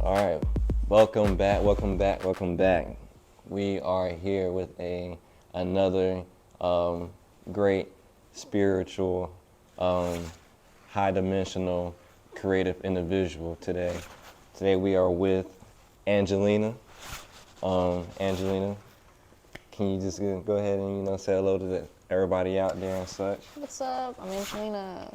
All right, welcome back. We are here with another great spiritual, high dimensional, creative individual today. Today we are with Angelina. Angelina, can you just go ahead and say hello to everybody out there and such? What's up? I'm Angelina.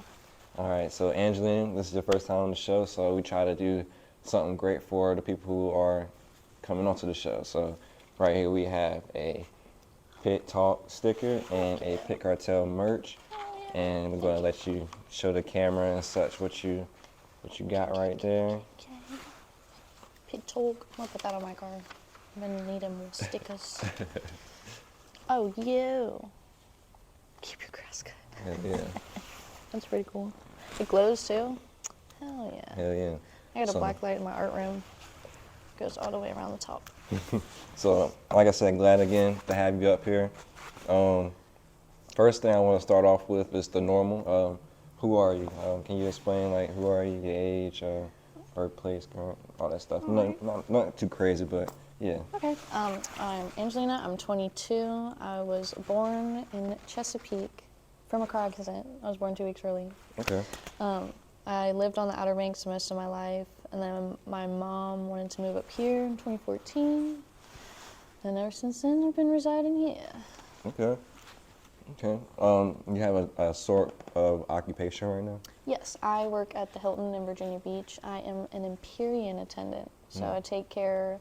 All right, so Angelina, this is your first time on the show, so we try to do something great for the people who are coming onto the show. So right here we have a PitTalk sticker and a Pit Cartel merch, and we're going to let you show the camera and such what you got right there. Okay. PitTalk. I'm gonna put that on my car. I'm gonna need more stickers. Oh, you. Keep your grass cut. Yeah. That's pretty cool. It glows too. Hell yeah. Hell yeah. I got a black light in my art room. Goes all the way around the top. So, like I said, glad again to have you up here. First thing I want to start off with is the normal. Who are you? Can you explain, like, who are you, your age, birthplace, all that stuff? Not too crazy, but yeah. Okay. I'm Angelina. I'm 22. I was born in Chesapeake from a car accident. I was born 2 weeks early. Okay. I lived on the Outer Banks most of my life, and then my mom wanted to move up here in 2014, and ever since then I've been residing here. Okay. You have a sort of occupation right now? Yes, I work at the Hilton in Virginia Beach. I am an Empyrean attendant, so I take care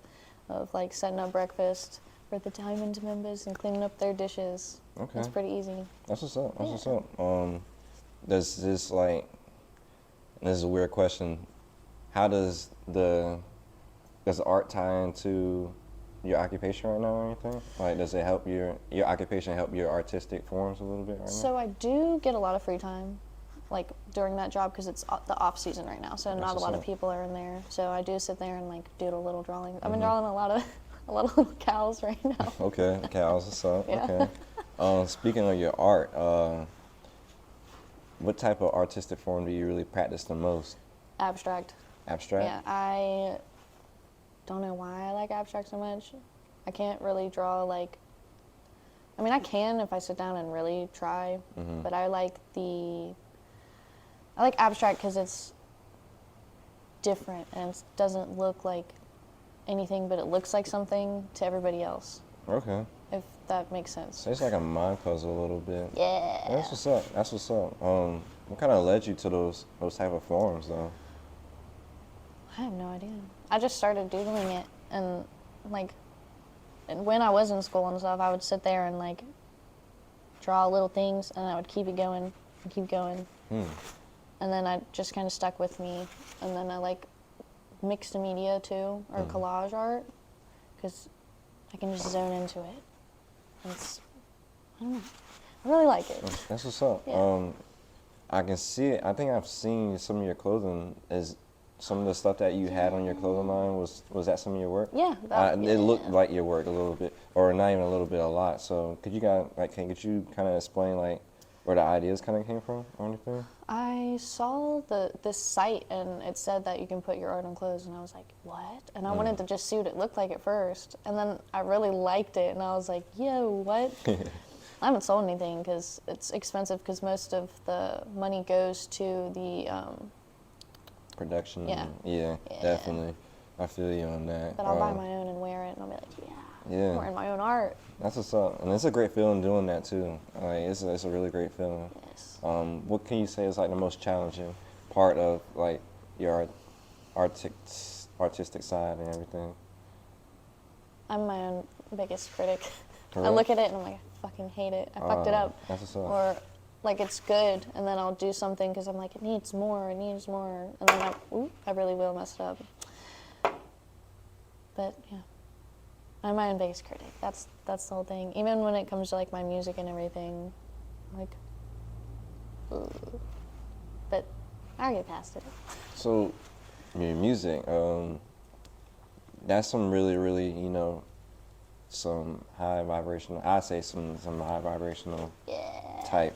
of like setting up breakfast for the Diamond members and cleaning up their dishes. Okay. It's pretty easy. That's what's up. Does this this is a weird question. How does art tie into your occupation right now or anything? Like, does it help your occupation help your artistic forms a little bit right now? So I do get a lot of free time, like during that job, because it's the off season right now. So not a lot of people are in there. So I do sit there and like doodle little drawings. I've been drawing a lot of little cows right now. Okay, cows. What's up? Yeah. Okay. Speaking of your art, what type of artistic form do you really practice the most? Abstract. Abstract? Yeah, I don't know why I like abstract so much. I can't really draw like, I mean I can if I sit down and really try, but I like abstract because it's different and it doesn't look like anything, but it looks like something to everybody else. Okay. If that makes sense. So it's like a mind puzzle a little bit. Yeah. That's what's up. What kind of led you to those type of forms though? I have no idea. I just started doodling it, and when I was in school and stuff, I would sit there and like draw little things, and I would keep it going and keep going. And then I just kind of stuck with me, and then I like mixed media too, or collage art, because I can just zone into it. I don't know. I really like it. That's what's up. Yeah. I can see it. I think I've seen some of your clothing. Is some of the stuff that you had on your clothing line, was that some of your work? Yeah. It looked like your work a little bit, or not even a little bit, a lot. So could you kind of explain like where the ideas kind of came from or anything? I saw this site, and it said that you can put your art on clothes, and I was like, what? And I wanted to just see what it looked like at first, and then I really liked it, and I was like, yo, what? I haven't sold anything because it's expensive, because most of the money goes to the Production. Yeah. Definitely. I feel you on that. But I'll buy my own and wear it, and I'll be like, yeah. I'm wearing my own art. That's what's up, and it's a great feeling doing that too. Like it's a really great feeling. Yes. What can you say is like the most challenging part of like your artistic side and everything? I'm my own biggest critic. For I real? look at it and I'm like, I fucking hate it. I fucked it up. That's what's up. Or like it's good, and then I'll do something because I'm like, it needs more, and then I really will mess it up. But yeah, I'm my own biggest critic. That's the whole thing. Even when it comes to like my music and everything, like, ugh. But I'll get past it. So, your music, that's some really, really, some high vibrational. I say some high vibrational type.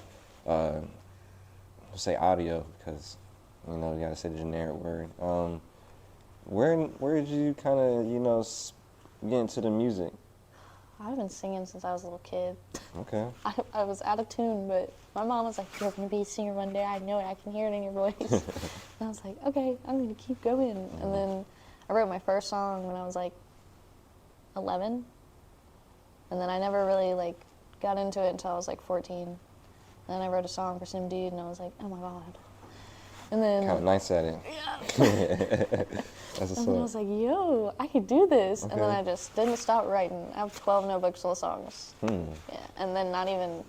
Say audio because you gotta say the generic word. Where did you kind of get into the music? I've been singing since I was a little kid. Okay. I was out of tune, but my mom was like, "You're gonna be a singer one day. I know it. I can hear it in your voice." And I was like, "Okay, I'm gonna keep going." And then I wrote my first song when I was like 11, and then I never really like got into it until I was like 14. And then I wrote a song for some dude, and I was like, "Oh my god!" And then Kind of nice at it. yeah. That's what's And then I up. was like, "Yo, I could do this." And then Okay. I just didn't stop writing. I have 12 notebooks full of songs. Hmm. Yeah, and then not even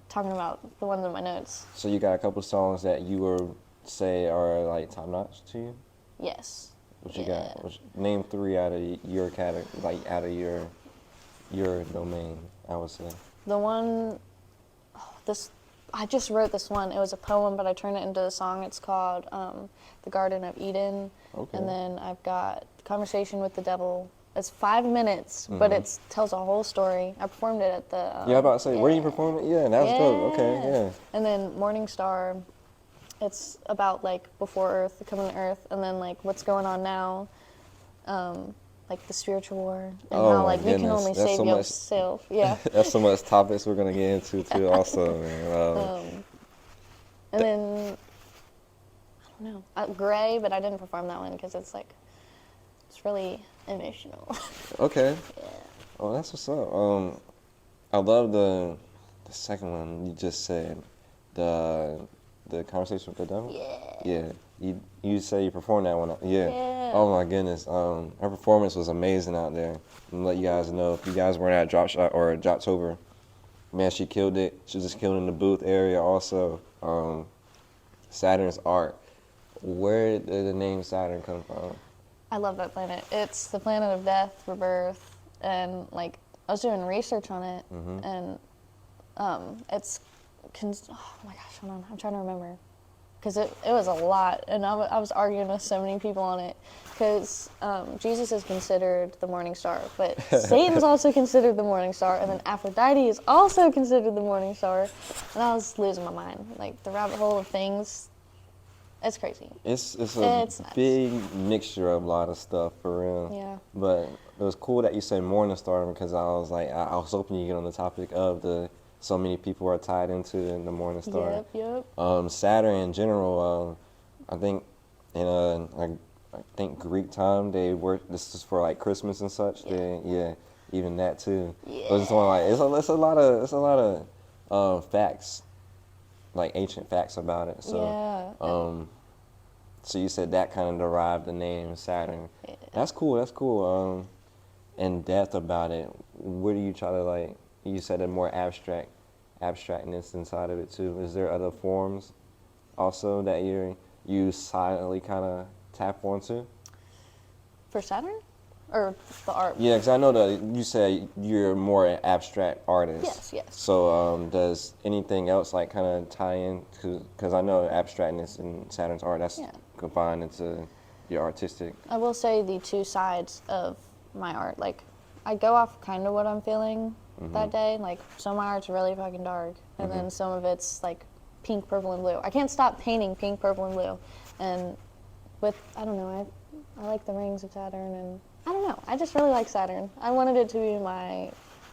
talking about the ones in my notes. So you got a couple songs that you would say are like top notch to you? Yes. What you Yeah. got? Name three out of your category, like out of your domain. I would say. The one, I just wrote this one. It was a poem, but I turned it into a song. It's called The Garden of Eden. Okay. And then I've got Conversation with the Devil. It's 5 minutes, but it tells a whole story. I performed it at the... Yeah, I was about to say, where you perform it? Yeah, that was dope. Okay, yeah. And then Morning Star, it's about like before Earth, coming to Earth, and then like what's going on now, like the spiritual war, and Oh how my like you can goodness, only that's save so much- yourself. Yeah. That's so much topics we're gonna get into too. Also, man. And then I don't know, Gray, but I didn't perform that one because it's really emotional. Okay. Yeah. Oh, that's what's up. I love the second one you just said, the conversation with the devil. Yeah. Yeah. You say you performed that one. Yeah. Yeah. Oh my goodness. Her performance was amazing out there. I'm let you guys know if you guys weren't at Drop Shot or Droptober, man, she killed it. She just killed in the booth area also. Saturn's art. Where did the name Saturn come from? I love that planet. It's the planet of death, rebirth, and like I was doing research on it, and it's oh my gosh, hold on, I'm trying to remember, because it was a lot, and I was arguing with so many people on it, because Jesus is considered the morning star, but Satan's also considered the morning star, and then Aphrodite is also considered the morning star, and I was losing my mind, like the rabbit hole of things. It's crazy. It's a It's nuts. big mixture of a lot of stuff for real. Yeah. But it was cool that you said Morning Star because I was like I was hoping you get on the topic of so many people are tied into the Morning Star. Yep. Saturn in general. I think in I think Greek time they work. This is for like Christmas and such. Yeah. Even that too. Yeah. But it's one like it's a lot of facts, like ancient facts about it. So. Yeah. So you said that kind of derived the name Saturn. Yeah. That's cool. That's cool. In depth about it. Where do you try to like? You said a more abstractness inside of it too. Is there other forms also that you silently kind of tap onto? For Saturn? Or the art? Yeah, because I know that you said you're more an abstract artist. Yes. So does anything else like kind of tie in? Because I know abstractness in Saturn's art, that's confined into your artistic. I will say the two sides of my art. Like, I go off kind of what I'm feeling that day. Like, some of my art's really fucking dark, and then some of it's like pink, purple, and blue. I can't stop painting pink, purple, and blue. And I don't know, I like the rings of Saturn, and I don't know. I just really like Saturn. I wanted it to be my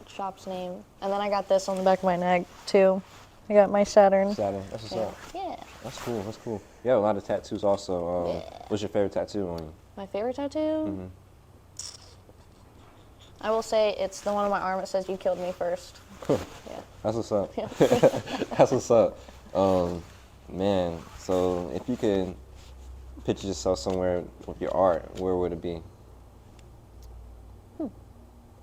shop's name. And then I got this on the back of my neck, too. I got my Saturn. Saturn, that's what's up. Yeah. That's cool. You have a lot of tattoos also. What's your favorite tattoo on you? My favorite tattoo? I will say it's the one on my arm that says, "You killed me first." Yeah. That's what's up. Yeah. That's what's up. Man, so if you could picture yourself somewhere with your art, where would it be?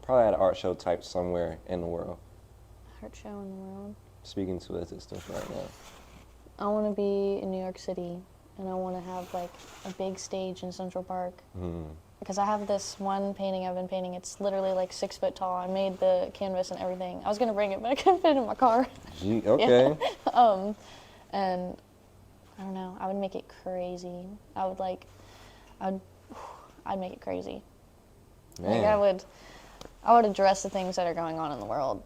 Probably at an art show type somewhere in the world. Art show in the world. Speaking to existence right now. I want to be in New York City, and I want to have like a big stage in Central Park. Because I have this one painting I've been painting. It's literally like 6 foot tall. I made the canvas and everything. I was gonna bring it, but I couldn't fit it in my car. Gee, okay. And I don't know. I would make it crazy. I'd make it crazy. Man. Like I would address the things that are going on in the world,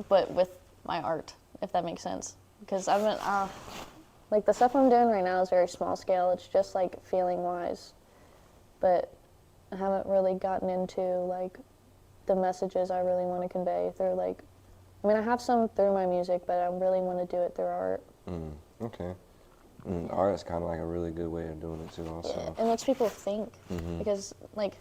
but with my art, if that makes sense. Because I've been, like the stuff I'm doing right now is very small scale. It's just like feeling wise. but I haven't really gotten into like the messages I really want to convey through like, I mean, I have some through my music, but I really want to do it through art. Okay. Art is kind of like a really good way of doing it too, also. Yeah, it makes people think because like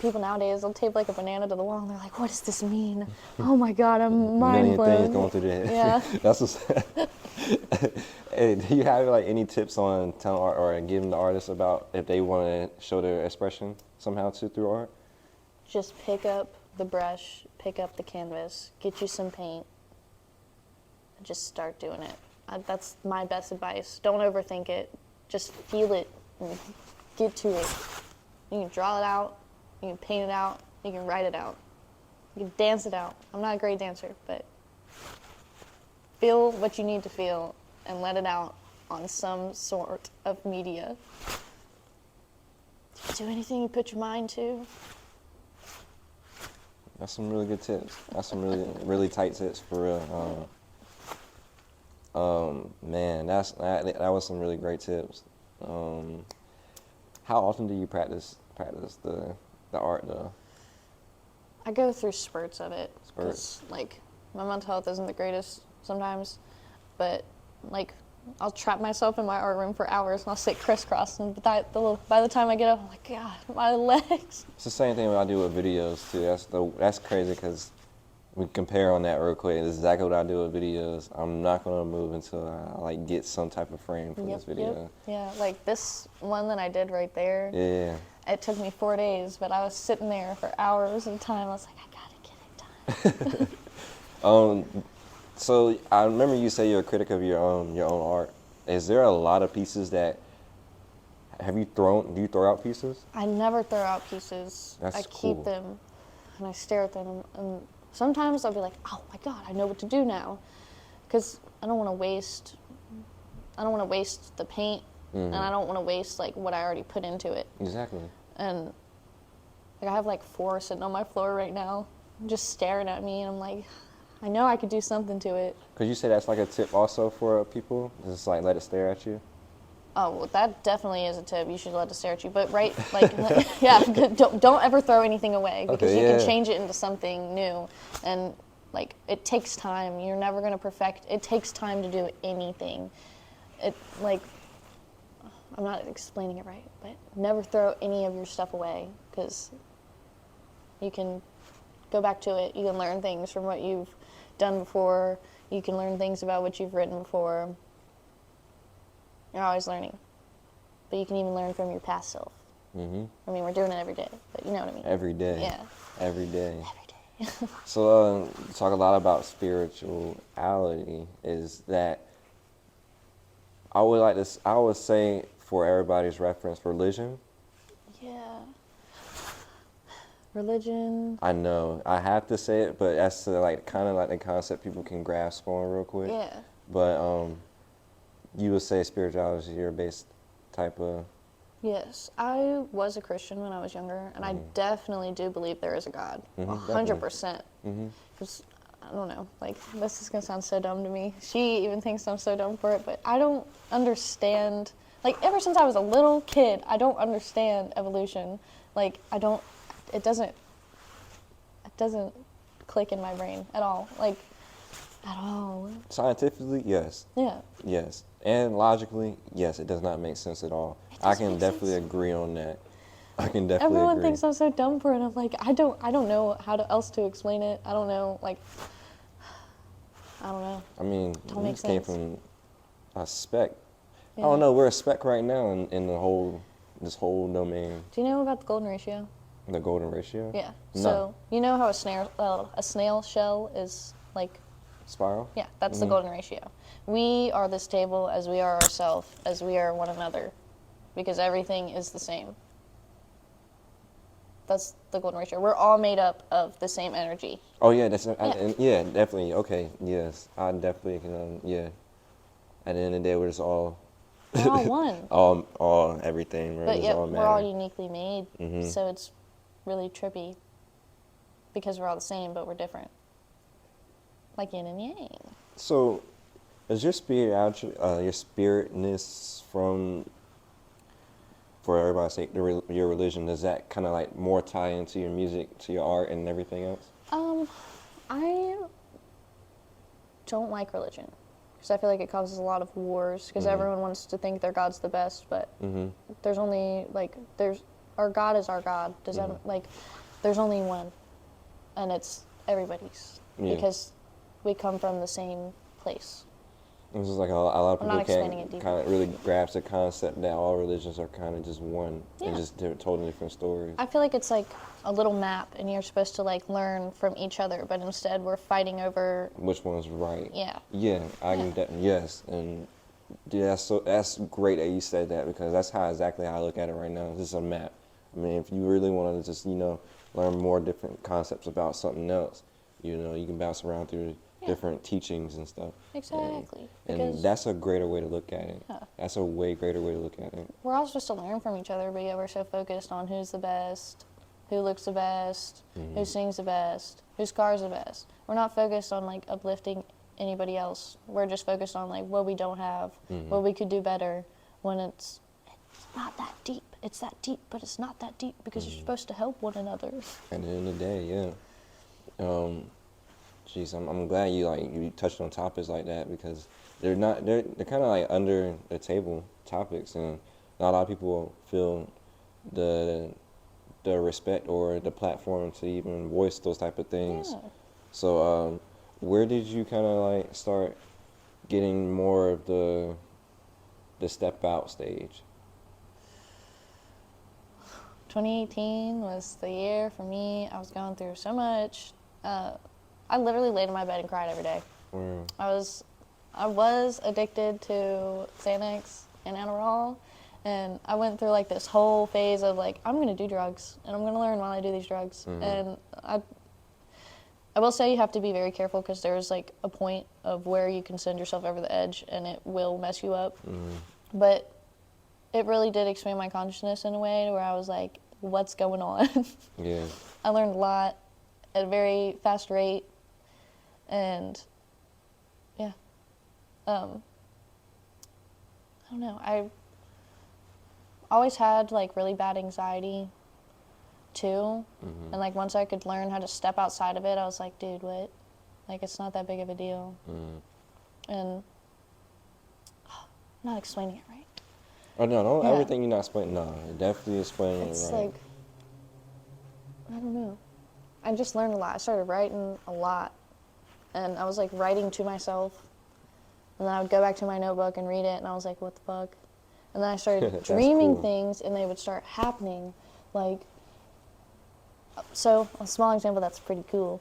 people nowadays they'll tape like a banana to the wall and they're like, what does this mean? Oh my God, I'm mind blown. Million things going through their head. Yeah. That's what's. Hey, do you have like any tips on telling art or giving the artists about if they want to show their expression somehow too through art? Just pick up the brush, pick up the canvas, get you some paint, and just start doing it. That's my best advice. Don't overthink it. Just feel it and get to it. You can draw it out, you can paint it out, you can write it out, you can dance it out. I'm not a great dancer, but feel what you need to feel and let it out on some sort of media. Do anything you put your mind to. That's some really good tips. That's some really tight tips for real. Man, that was some really great tips. How often do you practice the art though? I go through spurts of it. Spurts. 'Cause, like, my mental health isn't the greatest sometimes, but like I'll trap myself in my art room for hours and I'll sit crisscross, and by the time I get up, I'm like, God, my legs. It's the same thing when I do with videos too. That's crazy because we compare on that real quick. It's exactly what I do with videos. I'm not gonna move until I like get some type of frame for this video. Yeah, like this one that I did right there. Yeah. It took me 4 days, but I was sitting there for hours at a time. I was like, I gotta get it done. So I remember you say you're a critic of your own art. Is there a lot of pieces that do you throw out pieces? I never throw out pieces. That's I cool. keep them and I stare at them, and sometimes I'll be like, oh my God, I know what to do now, because I don't want to waste the paint, and I don't want to waste like what I already put into it. Exactly. And like I have like 4 sitting on my floor right now, just staring at me, and I'm like, I know I could do something to it. Could you say that's like a tip also for people? Just like let it stare at you? Oh, well, that definitely is a tip. You should let it stare at you. But yeah, don't ever throw anything away, because Okay, you yeah. can change it into something new. And like it takes time. You're never gonna perfect. It takes time to do anything. It like I'm not explaining it right, but never throw any of your stuff away, because you can go back to it. You can learn things from what you've done before. You can learn things about what you've written before. You're always learning. But you can even learn from your past self. Mm-hmm. I mean, we're doing it every day, but you know what I mean. Every day. Yeah. Every day. Every day. So you talk a lot about spirituality. Is that I would say for everybody's reference, religion. Yeah. Religion. I know I have to say it, but that's like kind of like the concept people can grasp on real quick. Yeah. But you would say spirituality is your base type of. Yes, I was a Christian when I was younger, and I definitely do believe there is a God, 100%. Because I don't know, like this is gonna sound so dumb to me. She even thinks I'm so dumb for it, but I don't understand. Like ever since I was a little kid, I don't understand evolution. Like it doesn't click in my brain at all. Like at all. Scientifically, yes. Yeah. Yes. And logically, yes, it does not make sense at all. I can definitely agree on that. I can definitely Everyone agree. thinks I'm so dumb for it. I'm like, I don't know else to explain it. I don't know, like, I don't know. I mean, Don't we make just came sense. from a speck. Yeah. I don't know, we're a speck right now in this whole domain. Do you know about the golden ratio? The golden ratio? Yeah. No. So you know how a snail shell is like. Spiral? Yeah, that's the golden ratio. We are this table as we are ourselves, as we are one another, because everything is the same. That's the golden ratio. We're all made up of the same energy. Oh yeah, yeah, definitely. Okay, yes, I definitely can. Yeah, at the end of the day, we're just all We're all one. all everything. Right? But It's yet all we're all matter. uniquely made, so it's really trippy because we're all the same, but we're different. Like yin and yang. So, is your spiritness from for everybody's sake, your religion, does that kind of like more tie into your music, to your art, and everything else? I don't like religion because I feel like it causes a lot of wars because everyone wants to think their God's the best, but there's only our God is our God. Does that there's only one, and it's everybody's because we come from the same place. It's just like a lot of I'm not people explaining it can't deeply. kind of really grasp the concept that all religions are kind of just one and Yeah. just totally different stories. I feel like it's like a little map, and you're supposed to like learn from each other, but instead we're fighting over. Which one's right? Yeah. Yeah, I can definitely, yes, and yeah, that's great that you said that because that's exactly how I look at it right now. It's just a map. I mean, if you really want to just learn more different concepts about something else, you can bounce around through different teachings and stuff. Exactly. And that's a greater way to look at it. Yeah. That's a way greater way to look at it. We're all supposed to learn from each other, but yet we're so focused on who's the best, who looks the best, who sings the best, whose car is the best. We're not focused on like uplifting anybody else. We're just focused on like what we don't have, what we could do better. When it's not that deep. It's that deep, but it's not that deep because you're supposed to help one another. At the end of the day, yeah. Jeez, I'm glad you touched on topics like that because they're kind of like under the table topics, and not a lot of people feel the respect or the platform to even voice those type of things. Yeah. So where did you kind of like start getting more of the step out stage? 2018 was the year for me. I was going through so much. I literally laid in my bed and cried every day. Wow. I was addicted to Xanax and Adderall, and I went through like this whole phase of like, I'm gonna do drugs and I'm gonna learn while I do these drugs. And I will say you have to be very careful because there's like a point of where you can send yourself over the edge and it will mess you up. But it really did expand my consciousness in a way where I was like, what's going on? Yeah. I learned a lot at a very fast rate, and yeah, I don't know. I always had like really bad anxiety too, and like once I could learn how to step outside of it, I was like, dude, what? Like it's not that big of a deal, and I'm not explaining it right. Oh no, Yeah. everything you're not explaining. No, definitely explaining it right. It's like, I don't know. I just learned a lot. I started writing a lot. And I was like writing to myself. And then I would go back to my notebook and read it. And I was like, what the fuck? And then I started dreaming cool. things and they would start happening. Like, so a small example that's pretty cool.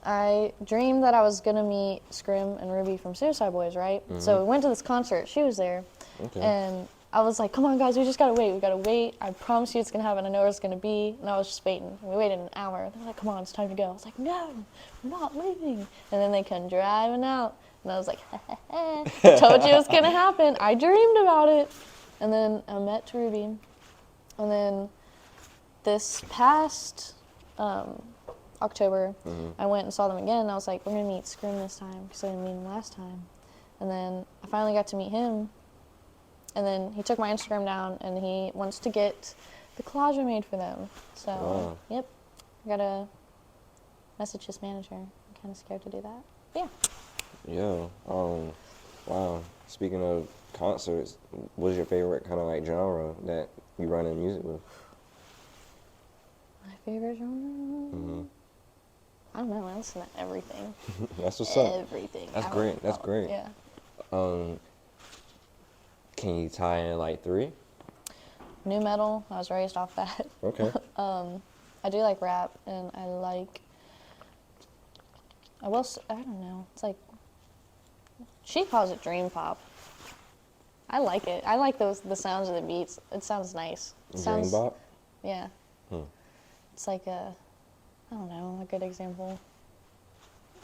I dreamed that I was going to meet Scrim and Ruby from Suicide Boys, right? So we went to this concert. She was there. Okay. And I was like, come on, guys, we just gotta wait. We gotta wait. I promise you it's gonna happen. I know where it's gonna be. And I was just waiting. We waited an hour. They were like, come on, it's time to go. I was like, no, we're not leaving. And then they come driving out. And I was like, I told you it was gonna happen. I dreamed about it. And then I met Ruby. And then this past October, I went and saw them again. And I was like, we're gonna meet Scrim this time because I didn't meet him last time. And then I finally got to meet him. And then he took my Instagram down, and he wants to get the collage I made for them. So, Yep, I gotta message his manager. I'm kind of scared to do that. But yeah. Yeah. Wow. Speaking of concerts, what's your favorite kind of like genre that you run in music with? My favorite genre? I don't know. I listen to everything. That's what's up. Everything. That's great. That's great. Yeah. Can you tie in like 3? New metal. I was raised off that. Okay. I do like rap, and I don't know. It's like, she calls it dream pop. I like it. I like the sounds of the beats. It sounds nice. Dream bop? Yeah. It's like I don't know, a good example.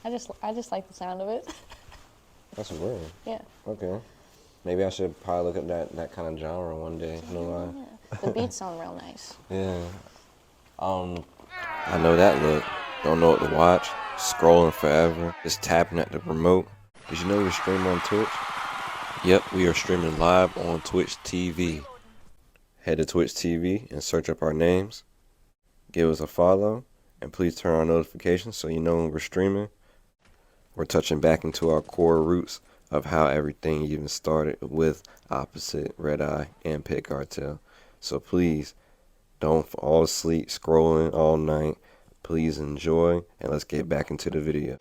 I just like the sound of it. That's weird. Yeah. Okay. Maybe I should probably look at that kind of genre one day. No lie. Yeah. The beats sound real nice. Yeah. I know that look. Don't know what to watch. Scrolling forever. Just tapping at the remote. Did you know we're streaming on Twitch? Yep, we are streaming live on Twitch TV. head to Twitch TV and search up our names. Give us a follow, and please turn on notifications so you know when we're streaming. We're touching back into our core roots of how everything even started with Opposite, Red Eye, and Pit Cartel. So please, don't fall asleep scrolling all night. Please enjoy, and let's get back into the video.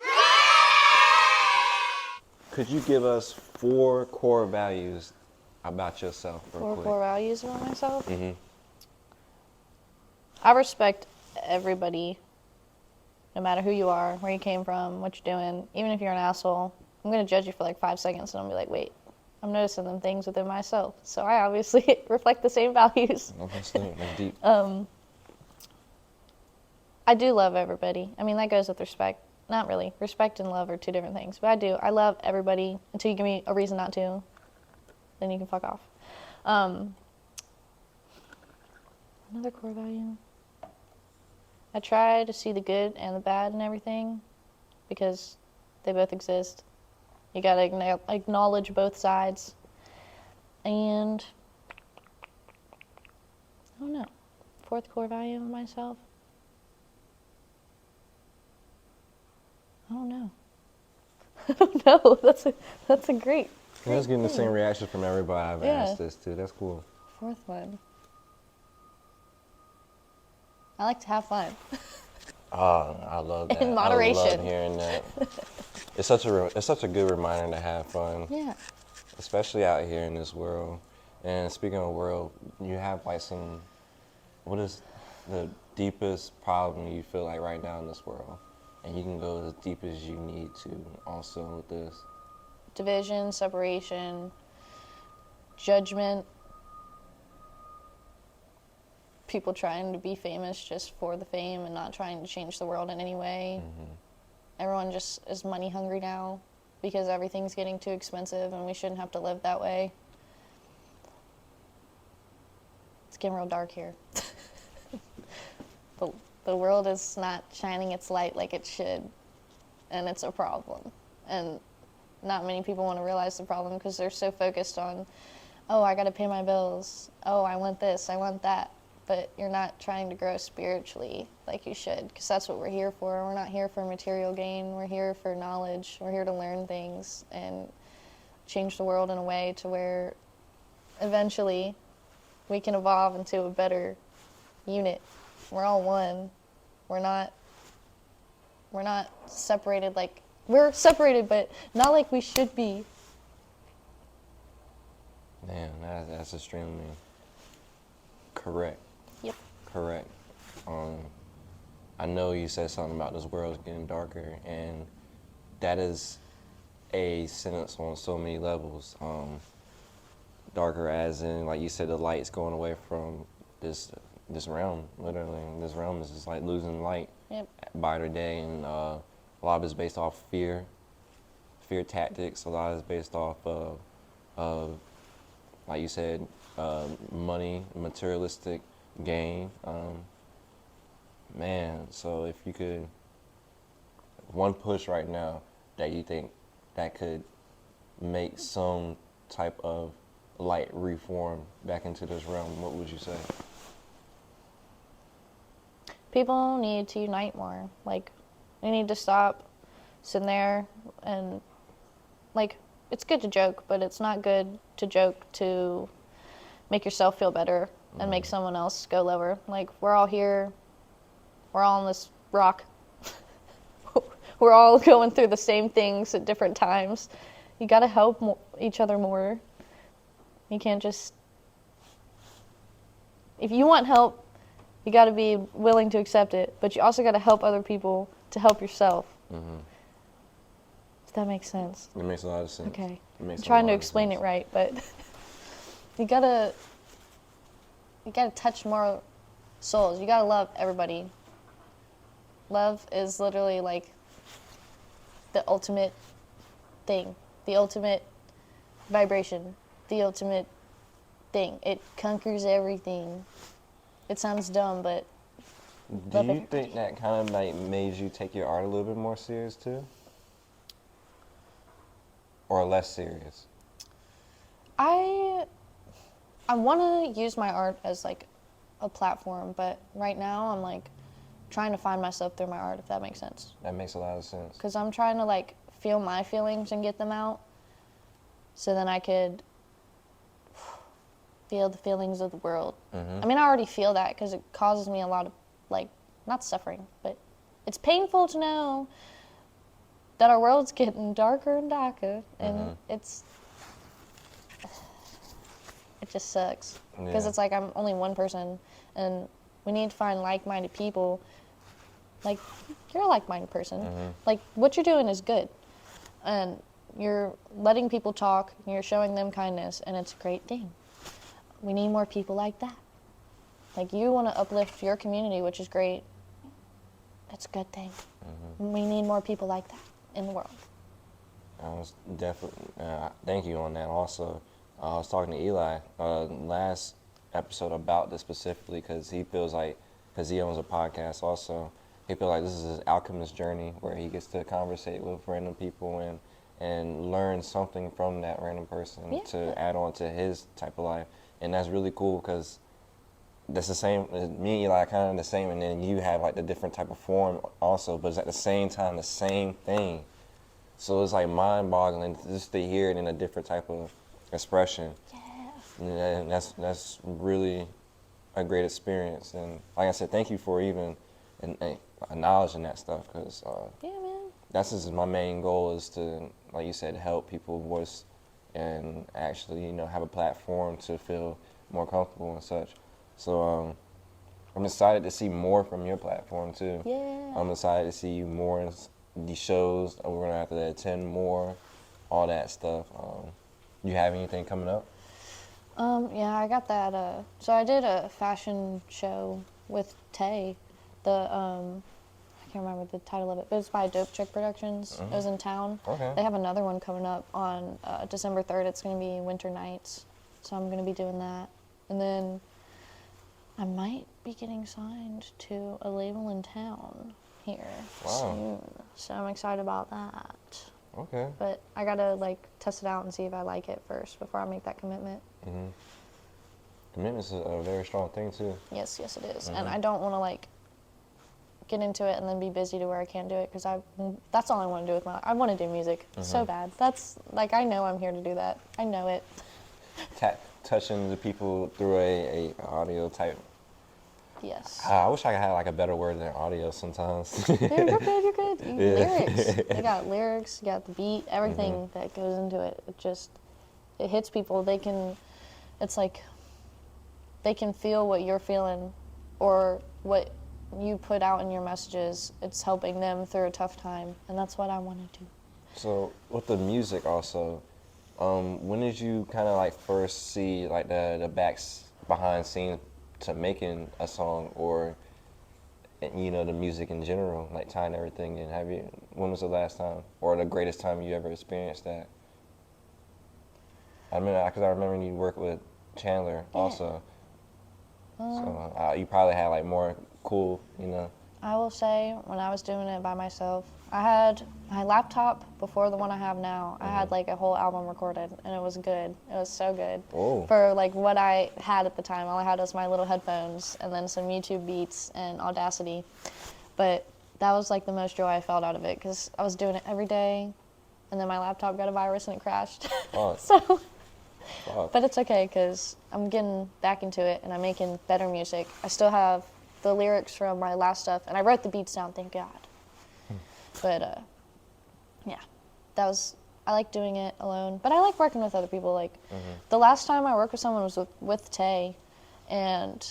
Could you give us 4 core values about yourself real 4 quick? core values about myself? Mm-hmm. I respect everybody, no matter who you are, where you came from, what you're doing. Even if you're an asshole, I'm going to judge you for like 5 seconds and I'll be like, wait, I'm noticing them things within myself. So I obviously reflect the same values. Obviously, like deep. I do love everybody. I mean, that goes with respect. Not really. Respect and love are 2 different things. But I do. I love everybody until you give me a reason not to. Then you can fuck off. Another core value. I try to see the good and the bad in everything because they both exist. You gotta acknowledge both sides. And I don't know. 4th core value of myself. I don't know. I don't know. That's a great. I was getting the same reaction from everybody I've asked this to. That's cool. 4th one. I like to have fun. Oh, I love that. In moderation. I love hearing that. It's such a good reminder to have fun. Yeah. Especially out here in this world. And speaking of world, you have like what is the deepest problem you feel like right now in this world? And you can go as deep as you need to also with this. Division, separation, judgment. People trying to be famous just for the fame and not trying to change the world in any way. Mm-hmm. Everyone just is money hungry now because everything's getting too expensive and we shouldn't have to live that way. It's getting real dark here. The world is not shining its light like it should, and it's a problem. And not many people want to realize the problem because they're so focused on, oh, I got to pay my bills. Oh, I want this, I want that. But you're not trying to grow spiritually like you should, because that's what we're here for. We're not here for material gain. We're here for knowledge. We're here to learn things and change the world in a way to where eventually we can evolve into a better unit. We're all one. We're not separated like, we're separated, but not like we should be. Man, that's extremely correct. Yep. Correct. I know you said something about this world's getting darker, and that is a sentence on so many levels. Darker as in, like you said, the light's going away from this realm. Literally, this realm is just like losing light by the day, and a lot of it's based off fear tactics. A lot is based off of like you said, money, materialistic gain. Man, so if you could, one push right now that you think that could make some type of light reform back into this realm, what would you say? People need to unite more. Like, we need to stop sitting there and, like, it's good to joke, but it's not good to joke to make yourself feel better and make someone else go lower. Like, we're all here. We're all on this rock. We're all going through the same things at different times. You got to help each other more. You can't just... If you want help, you got to be willing to accept it, but you also got to help other people to help yourself. Mm-hmm. Does that make sense? It makes a lot of sense. Okay. I'm trying to explain it right, but you gotta touch more souls. You gotta love everybody. Love is literally like the ultimate thing, the ultimate vibration, the ultimate thing. It conquers everything. It sounds dumb, but do you think that kind of like made you take your art a little bit more serious too? Or less serious? I want to use my art as like a platform, but right now I'm like trying to find myself through my art, if that makes sense. That makes a lot of sense. Because I'm trying to like feel my feelings and get them out, so then I could feel the feelings of the world. I mean, I already feel that because it causes me a lot of, like, not suffering, but it's painful to know that our world's getting darker and darker, and it just sucks. Because it's like I'm only one person, and we need to find like-minded people. Like, you're a like-minded person. Like, what you're doing is good, and you're letting people talk, and you're showing them kindness, and it's a great thing. We need more people like that. Like, you want to uplift your community, which is great. That's a good thing. We need more people like that in the world. I was definitely, thank you on that. Also, I was talking to Eli last episode about this specifically because he feels like, because he owns a podcast also, he feels like this is his alchemist journey where he gets to conversate with random people and learn something from that random person to add on to his type of life. And that's really cool because that's the same, me and Eli are kind of the same, and then you have like the different type of form also, but it's at the same time the same thing. So it's like mind-boggling just to hear it in a different type of expression. Yeah. And that's really a great experience. And like I said, thank you for even acknowledging that stuff, because Yeah, man. that's just my main goal, is to, like you said, help people voice and actually, have a platform to feel more comfortable and such. So I'm excited to see more from your platform too. Yeah. I'm excited to see you more in these shows. We're gonna have to attend more, all that stuff. You have anything coming up? Yeah, I got that. So I did a fashion show with Tay. I can't remember the title of it, but it's by Dope Chick Productions. It was in town. Okay. They have another one coming up on December 3rd. It's going to be Winter Nights, so I'm going to be doing that. And then I might be getting signed to a label in town here soon. So I'm excited about that. Okay. But I got to like test it out and see if I like it first before I make that commitment. Commitment's a very strong thing too. Yes, it is. And I don't want to like get into it and then be busy to where I can't do it, because that's all I want to do with my life. I want to do music so bad. That's like, I know I'm here to do that. I know it. Touching the people through a audio type. Yes. I wish I had like a better word than audio sometimes. You're good. Lyrics. You got lyrics, you got the beat, everything that goes into it. It hits people. It's like they can feel what you're feeling, or what you put out in your messages. It's helping them through a tough time, and that's what I want to do. So with the music also, when did you kind of like first see like the behind scenes to making a song, or the music in general, like tying everything in? When was the last time or the greatest time you ever experienced that? I remember you worked with Chandler also. So you probably had like more cool, I will say, when I was doing it by myself, I had my laptop before the one I have now. I had like a whole album recorded, and it was good. It was so good. Oh. For like what I had at the time. All I had was my little headphones and then some YouTube beats and Audacity. But that was like the most joy I felt out of it, because I was doing it every day, and then my laptop got a virus and it crashed. Oh. So, Fuck. but it's okay, because I'm getting back into it and I'm making better music. I still have the lyrics from my last stuff, and I wrote the beats down, thank God. But yeah, I like doing it alone, but I like working with other people. Like the last time I worked with someone was with Tay, and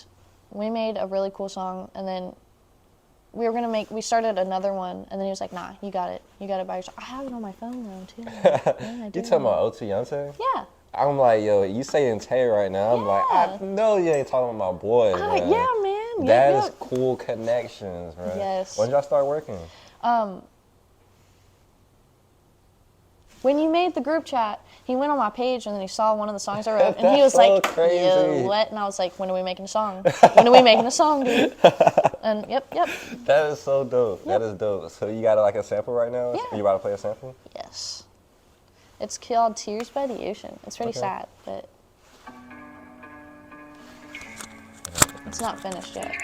we made a really cool song, and then we started another one, and then he was like, nah, you got it by yourself. I have it on my phone though too. Yeah, I do. You talking about OT Yante? Yeah. I'm like, yo, you saying Tay right now. I'm like, I know you ain't talking about my boy, man. Yeah, man. That is cool connections, right? Yes. When did y'all start working? When you made the group chat, he went on my page and then he saw one of the songs I wrote, and he That's was so like, crazy. yo, what? And I was like, when are we making a song? When are we making a song, dude? And yep. That is so dope. Yep. That is dope. So you got like a sample right now? Yeah. You about to play a sample? Yes. It's called Tears by the Ocean. It's pretty sad, but It's not finished yet.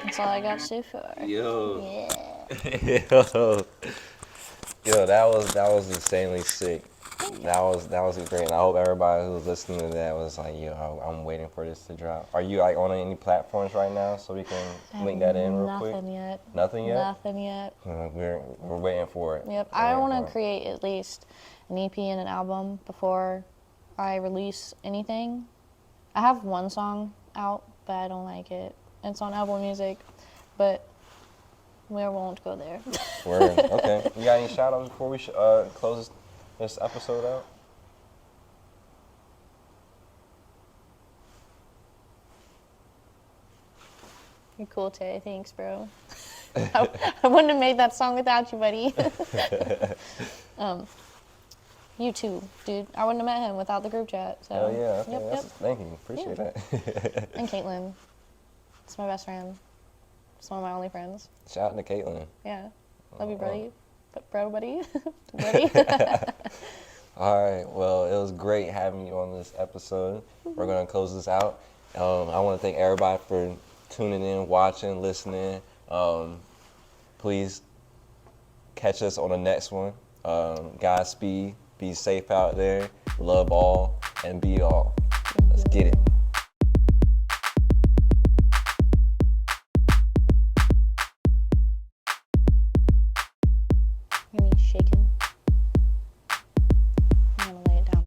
That's all I got so far. Yo. Yeah. Yo, that was insanely sick. That was great. And I hope everybody who's listening to that was like, yo, I'm waiting for this to drop. Are you like on any platforms right now so we can link that in real quick? Nothing yet. Nothing yet? Nothing yet. We're waiting for it. Yep. We're I waiting want for to it. create at least an EP and an album before I release anything. I have one song out, but I don't like it. It's on Apple Music, but we won't go there. Word. Okay. You got any shout outs before we close this episode out? You're cool, Tay. Thanks, bro. I wouldn't have made that song without you, buddy. You too, dude. I wouldn't have met him without the group chat. So. Hell yeah. Okay. Yep, yep. Thank you. Appreciate that. And Caitlin. It's my best friend. It's one of my only friends. Shout out to Caitlin. Yeah. Love you, buddy. Bro, buddy. Buddy. All right. Well, it was great having you on this episode. We're going to close this out. I want to thank everybody for tuning in, watching, listening. Please catch us on the next one. Godspeed. Be safe out there. Love all and be all. Let's get it.